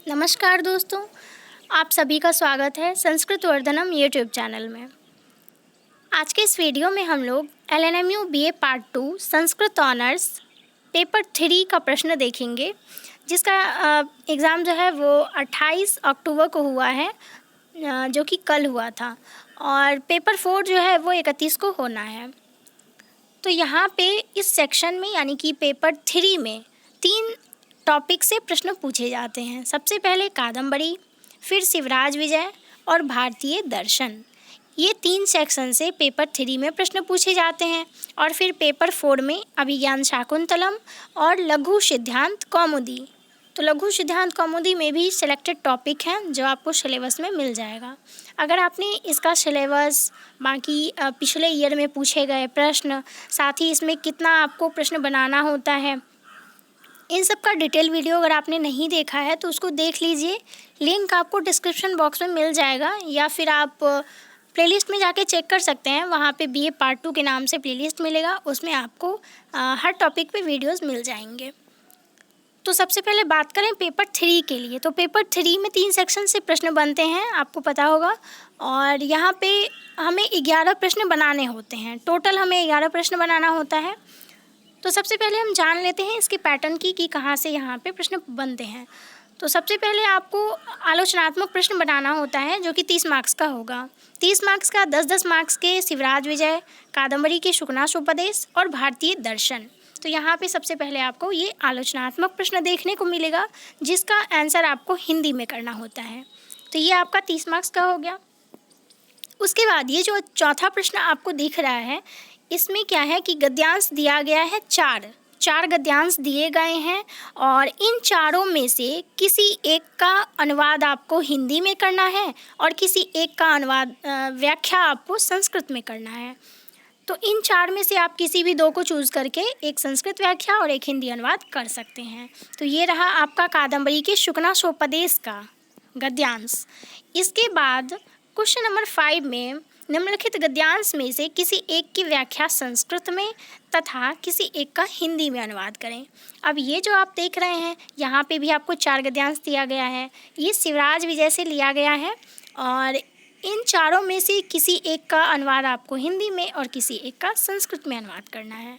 नमस्कार दोस्तों, आप सभी का स्वागत है संस्कृत वर्धनम यूट्यूब चैनल में। आज के इस वीडियो में हम लोग LNMU BA part 2 Sanskrit honours paper 3 का प्रश्न देखेंगे, जिसका एग्ज़ाम जो है वो 28 अक्टूबर को हुआ है, जो कि कल हुआ था, और पेपर 4 जो है वो 31 को होना है। तो यहाँ पे इस सेक्शन में यानी कि पेपर 3 में 3 टॉपिक से प्रश्न पूछे जाते हैं। सबसे पहले कादम्बरी, फिर शिवराज विजय और भारतीय दर्शन। ये 3 सेक्शन से पेपर 3 में प्रश्न पूछे जाते हैं। और फिर पेपर 4 में अभिज्ञान शाकुंतलम और लघु सिद्धांत कौमुदी। तो लघु सिद्धांत कौमुदी में भी सिलेक्टेड टॉपिक हैं जो आपको सिलेबस में मिल जाएगा। अगर आपने इसका सिलेबस, बाकी पिछले ईयर में पूछे गए प्रश्न, साथ ही इसमें कितना आपको प्रश्न बनाना होता है, इन सब का डिटेल वीडियो अगर आपने नहीं देखा है तो उसको देख लीजिए। लिंक आपको डिस्क्रिप्शन बॉक्स में मिल जाएगा, या फिर आप प्लेलिस्ट में जाके चेक कर सकते हैं। वहाँ पे BA पार्ट 2 के नाम से प्लेलिस्ट मिलेगा, उसमें आपको हर टॉपिक पे वीडियोस मिल जाएंगे। तो सबसे पहले बात करें पेपर 3 के लिए। तो पेपर 3 में 3 सेक्शन से प्रश्न बनते हैं, आपको पता होगा। और यहाँ पे हमें 11 प्रश्न बनाने होते हैं। टोटल हमें 11 प्रश्न बनाना होता है। तो सबसे पहले हम जान लेते हैं इसके पैटर्न की कि कहाँ से यहाँ पे प्रश्न बनते हैं। तो सबसे पहले आपको आलोचनात्मक प्रश्न बनाना होता है, जो कि 30 मार्क्स का होगा। 30 मार्क्स का 10-10 मार्क्स के शिवराज विजय, कादम्बरी के शुकनासोपदेश और भारतीय दर्शन। तो यहाँ पे सबसे पहले आपको ये आलोचनात्मक प्रश्न देखने को मिलेगा, जिसका आंसर आपको हिंदी में करना होता है। तो ये आपका 30 मार्क्स का हो गया। उसके बाद ये जो चौथा प्रश्न आपको दिख रहा है, इसमें क्या है कि गद्यांश दिया गया है 4 गद्यांश दिए गए हैं, और इन चारों में से किसी एक का अनुवाद आपको हिंदी में करना है और किसी एक का अनुवाद व्याख्या आपको संस्कृत में करना है। तो इन 4 में से आप किसी भी 2 को चूज़ करके एक संस्कृत व्याख्या और एक हिंदी अनुवाद कर सकते हैं। तो ये रहा आपका कादम्बरी के शुकनासोपदेश का गद्यांश। इसके बाद क्वेश्चन नंबर 5 में निम्नलिखित गद्यांश में से किसी एक की व्याख्या संस्कृत में तथा किसी एक का हिंदी में अनुवाद करें। अब ये जो आप देख रहे हैं, यहाँ पे भी आपको 4 गद्यांश दिया गया है। ये शिवराज विजय से लिया गया है, और इन चारों में से किसी एक का अनुवाद आपको हिंदी में और किसी एक का संस्कृत में अनुवाद करना है,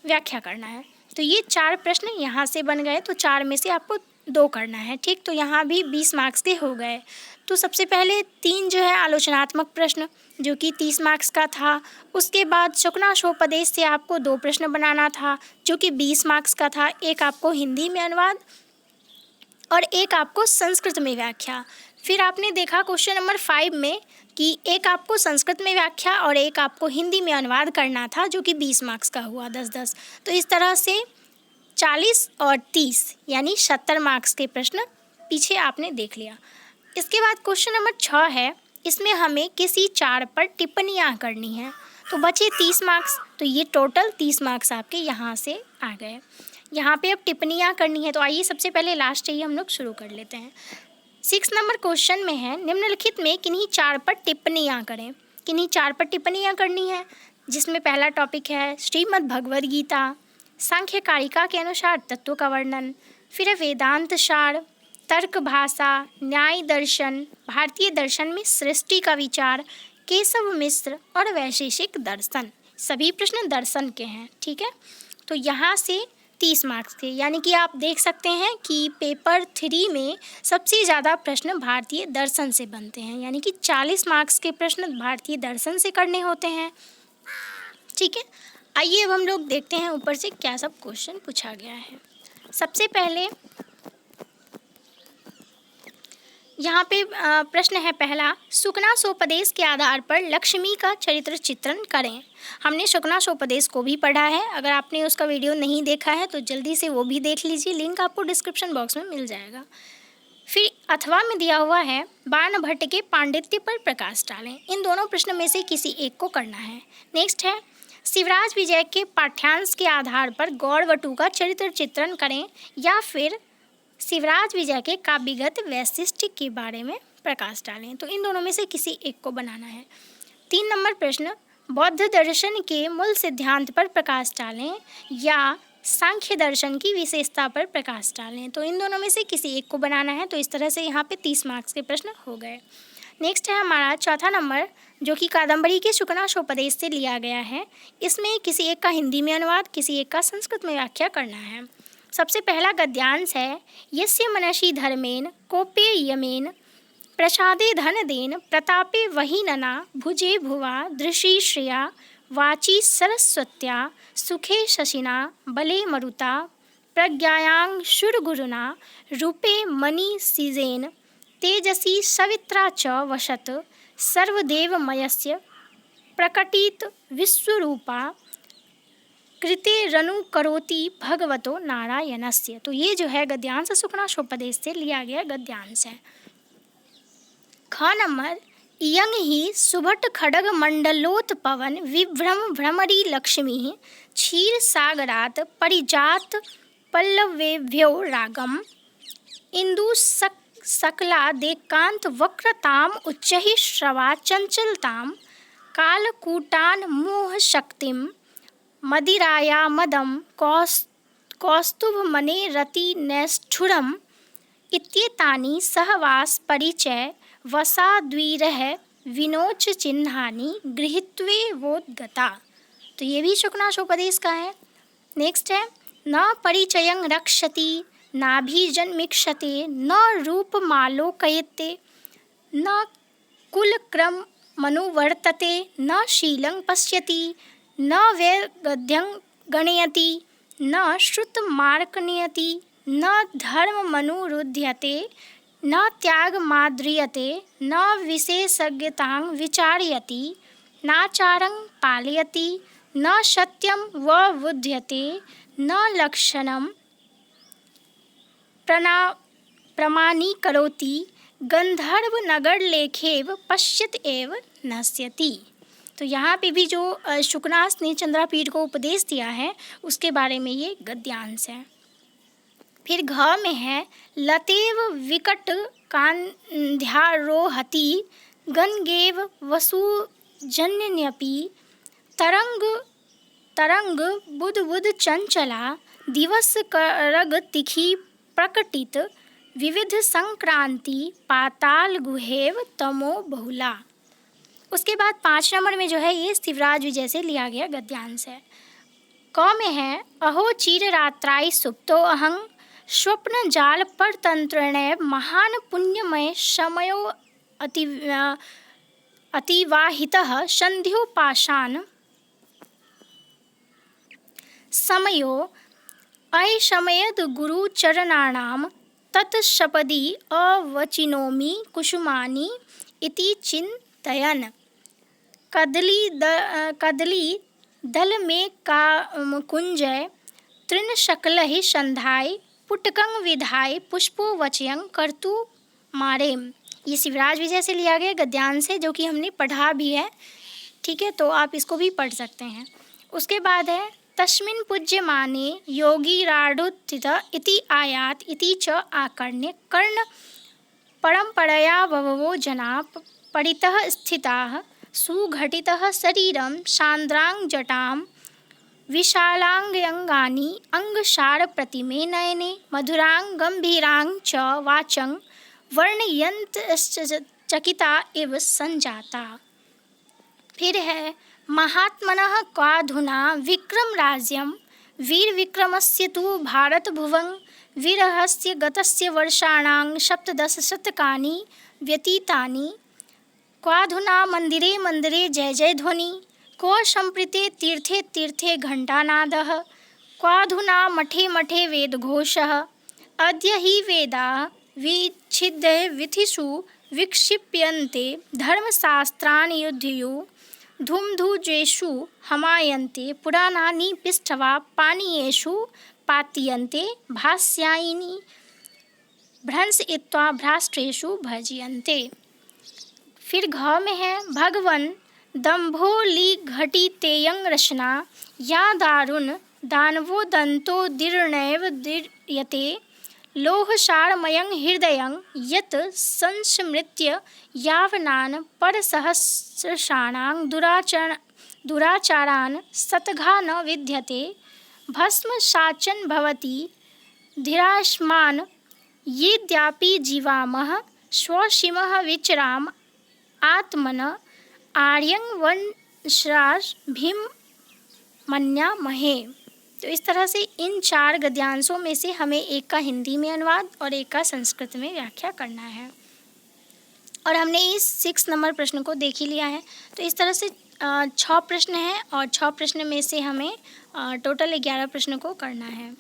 व्याख्या करना है। तो ये 4 प्रश्न यहाँ से बन गए। तो 4 में से आपको 2 करना है, ठीक। तो यहाँ भी 20 मार्क्स के हो गए। तो सबसे पहले 3 जो है आलोचनात्मक प्रश्न, जो कि 30 मार्क्स का था। उसके बाद शुकनासोपदेश से आपको 2 प्रश्न बनाना था, जो कि 20 मार्क्स का था। एक आपको हिंदी में अनुवाद और एक आपको संस्कृत में व्याख्या। फिर आपने देखा क्वेश्चन नंबर 5 में कि एक आपको संस्कृत में व्याख्या और एक आपको हिंदी में अनुवाद करना था, जो कि 20 मार्क्स का हुआ, 10-10। तो इस तरह से 40 और 30 यानी 70 मार्क्स के प्रश्न पीछे आपने देख लिया। इसके बाद क्वेश्चन नंबर 6 है, इसमें हमें किसी 4 पर टिप्पणियाँ करनी है। तो बचे 30 मार्क्स। तो ये टोटल 30 मार्क्स आपके यहाँ से आ गए। यहाँ पे अब टिप्पणियाँ करनी है। तो आइए सबसे पहले लास्ट चाहिए हम लोग शुरू कर लेते हैं। 6 नंबर क्वेश्चन में है, निम्नलिखित में किन्हीं 4 पर टिप्पणियाँ करें। किन्हीं 4 पर टिप्पणियाँ करनी है, जिसमें पहला टॉपिक है श्रीमद् भगवद गीता, सांख्य कारिका के अनुसार तत्व का वर्णन, फिर है वेदांत सार, तर्क भाषा, न्याय दर्शन, भारतीय दर्शन में सृष्टि का विचार, केशव मिश्र और वैशेषिक दर्शन। सभी प्रश्न दर्शन के हैं, ठीक है। तो यहाँ से 30 मार्क्स थे, यानी कि आप देख सकते हैं कि पेपर 3 में सबसे ज़्यादा प्रश्न भारतीय दर्शन से बनते हैं, यानी कि 40 मार्क्स के प्रश्न भारतीय दर्शन से करने होते हैं, ठीक है। आइए अब हम लोग देखते हैं ऊपर से क्या सब क्वेश्चन पूछा गया है। सबसे पहले यहाँ पे प्रश्न है पहला, शुकनासोपदेश के आधार पर लक्ष्मी का चरित्र चित्रण करें। हमने शुकनासोपदेश को भी पढ़ा है। अगर आपने उसका वीडियो नहीं देखा है तो जल्दी से वो भी देख लीजिए, लिंक आपको डिस्क्रिप्शन बॉक्स में मिल जाएगा। फिर अथवा में दिया हुआ है, बाणभट्ट के पांडित्य पर प्रकाश डालें। इन दोनों प्रश्न में से किसी एक को करना है। नेक्स्ट है, शिवराज विजय के पाठ्यांश के आधार पर गौरवटु का चरित्र चित्रण करें, या फिर शिवराज विजय के काव्यगत वैशिष्ट्य के बारे में प्रकाश डालें। तो इन दोनों में से किसी एक को बनाना है। 3 नंबर प्रश्न, बौद्ध दर्शन के मूल सिद्धांत पर प्रकाश डालें, या सांख्य दर्शन की विशेषता पर प्रकाश डालें। तो इन दोनों में से किसी एक को बनाना है। तो इस तरह से यहाँ पे 30 मार्क्स के प्रश्न हो गए। नेक्स्ट है हमारा चौथा नंबर, जो कि कादम्बरी के शुकनाशोपदेश से लिया गया है। इसमें किसी एक का हिंदी में अनुवाद, किसी एक का संस्कृत में व्याख्या करना है। सबसे पहला गद्यांश है, यस्य मनसि धर्मेण कोपे यमेन प्रसादे धनदेन प्रतापे वहीनना भुजे भुवा दृशि श्रिया वाची सरस्वत्या सुखे शशिना बले मरुता प्रज्ञायां शुरगुरुना रूपे मणि सिजेन तेजसी सवित्रा च वशत सर्वदेवमयस्य प्रकटित विश्वरूपा कृते रनु करोति भगवतो नारायणस्य। तो ये जो है गद्यांश शुकनाशोपदेश से लिया गया गद्यांश है। ख नंबर, इयं हि सुभट खड्ग मंडलोत्पवन विभ्रम भ्रमरी लक्ष्मी क्षीर सागरात परिजात पल्लवेभ्यो रागम इंदु सकला देकांत वक्रताम उच्चहि श्रवा चंचलताम कालकूटान मोह शक्तिम मदिराया मदम कौस्तुभ मने रति नैष्ठुरम इत्येतानि सहवास परिचय वसाद्विरह विनोच चिन्हानि गृहीत्वे वोद्गता। तो ये भी शुकनाशोपदेश का है। नेक्स्ट है, न परिचयं रक्षति नाभिजन्मीक्षते न रूपमालोकयते न कुलक्रमनुवर्तते न शीलं पश्यति न वैगद्यं गणयति न श्रुतमार्कणयति न धर्ममनुरुध्यते न त्यागमाद्रियते न विशेषज्ञतां विचारयति नाचारं पालयति न सत्यं वबुध्यते न लक्षणं प्रमाणीकरोति गंधर्वनगरलेखेव पश्यत एव नश्यति। तो यहाँ पे भी जो शुकनास ने चंद्रापीठ को उपदेश दिया है उसके बारे में ये गद्यांश है। फिर घ में है, लतेव विकट कांध्यारोहति गणगेव वसुजन्यपि तरंग बुध बुध चंचला दिवस करग तिखी प्रकटित विविध संक्रांति पाताल गुहेव तमो बहुला। उसके बाद 5 नंबर में जो है ये शिवराज विजय से लिया गया गद्यांश है। क में है, अहो चिर रात्राय सुप्तो अहं स्वप्न जाल पर तंत्रण महान पुण्यमय समयो अतिवाहितः संध्योपाशान समयो अयशमयद गुरुचरणानां तत्सपदि अवचिनोमि कुसुमानि इति चिन्तयन् कदली दल में का मुकुंजय तृणशकलहि संधाय पुटकं विधाय पुष्पो वचयं कर्तु मारेम। ये शिवराज विजय से लिया गया गद्यांश है जो कि हमने पढ़ा भी है। ठीक है, तो आप इसको भी पढ़ सकते हैं। उसके बाद है, तस्मिन् पूज्यमाने योगी राडुत्थित इति आयात इति च आकर्ण्य कर्ण परंपरया बभवो जना परितः स्थिताः सुघटितः शरीरं सान्द्रां जटां विशालांगानि अंगसार प्रतिमे नयने मधुरां गंभीरां च वाचं वर्णयन्तश्चकिता इव संजाता। फिर है, महात्मनः क्वाधुना विक्रम राज्यं वीर विक्रमस्य तु भारत भुवं विरहस्य गतस्य वर्षाणां 17 शतकानि व्यतीतानि क्वाधुना मंदिरे मंदिरे जय जय ध्वनि क्व सम्प्रीते तीर्थे तीर्थे घंटानादः क्वाधुना मठे मठे वेदघोषः अद्य हि वेदाः विच्छिद्य विथिषु विक्षिप्यन्ते धर्मशास्त्राणि युध्यु धूमधूजेषु हमायन्ते पुराणानि पृष्ठवा पानीयेषु पातीयन्ते भाष्यानि भ्रंशयित्वा भ्राष्ट्रेषु भजयन्ते। फिर घ में है, भगवन् दम्भोलिघटितेयं रचना या दारुण दानवो दन्तो दीर्णैव दीर्यते लोहसारमयं हृदयं यत् संस्मृत्य यावनान् परसहस्रशाणां दुराचारान् शतघा न विद्यते भस्म साचन भवति धीराश्मान यद्यापि जीवामः स्वसीमः विचराम आत्मन आर्यं वंशाश भीम मन्यामहे। तो इस तरह से इन 4 गद्यांशों में से हमें एक का हिंदी में अनुवाद और एक का संस्कृत में व्याख्या करना है। और हमने इस 6 नंबर प्रश्न को देख ही लिया है। तो इस तरह से 6 प्रश्न हैं और 6 प्रश्न में से हमें टोटल 11 प्रश्न को करना है।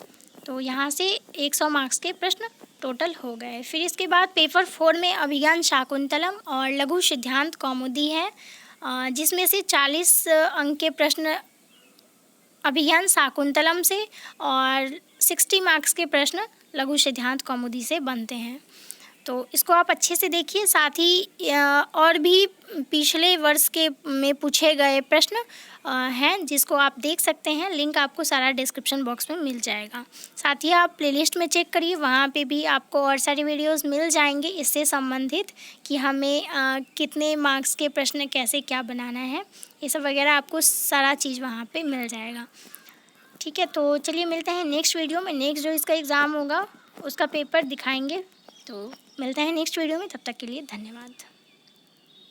तो यहाँ से 100 मार्क्स के प्रश्न टोटल हो गए। फिर इसके बाद पेपर 4 में अभिज्ञान शाकुंतलम और लघु सिद्धांत कौमुदी है, जिसमें से 40 अंक के प्रश्न अभिज्ञान शाकुंतलम से और 60 मार्क्स के प्रश्न लघु सिद्धांत कौमुदी से बनते हैं। तो इसको आप अच्छे से देखिए। साथ ही और भी पिछले वर्ष के में पूछे गए प्रश्न हैं, जिसको आप देख सकते हैं। लिंक आपको सारा डिस्क्रिप्शन बॉक्स में मिल जाएगा। साथ ही आप प्लेलिस्ट में चेक करिए, वहाँ पे भी आपको और सारे वीडियोस मिल जाएंगे इससे संबंधित कि हमें कितने मार्क्स के प्रश्न कैसे क्या बनाना है, ये सब वगैरह आपको सारा चीज़ वहाँ पे मिल जाएगा। ठीक है, तो चलिए मिलते हैं नेक्स्ट वीडियो में। नेक्स्ट जो इसका एग्ज़ाम होगा उसका पेपर दिखाएंगे। तो मिलते हैं नेक्स्ट वीडियो में, तब तक के लिए धन्यवाद।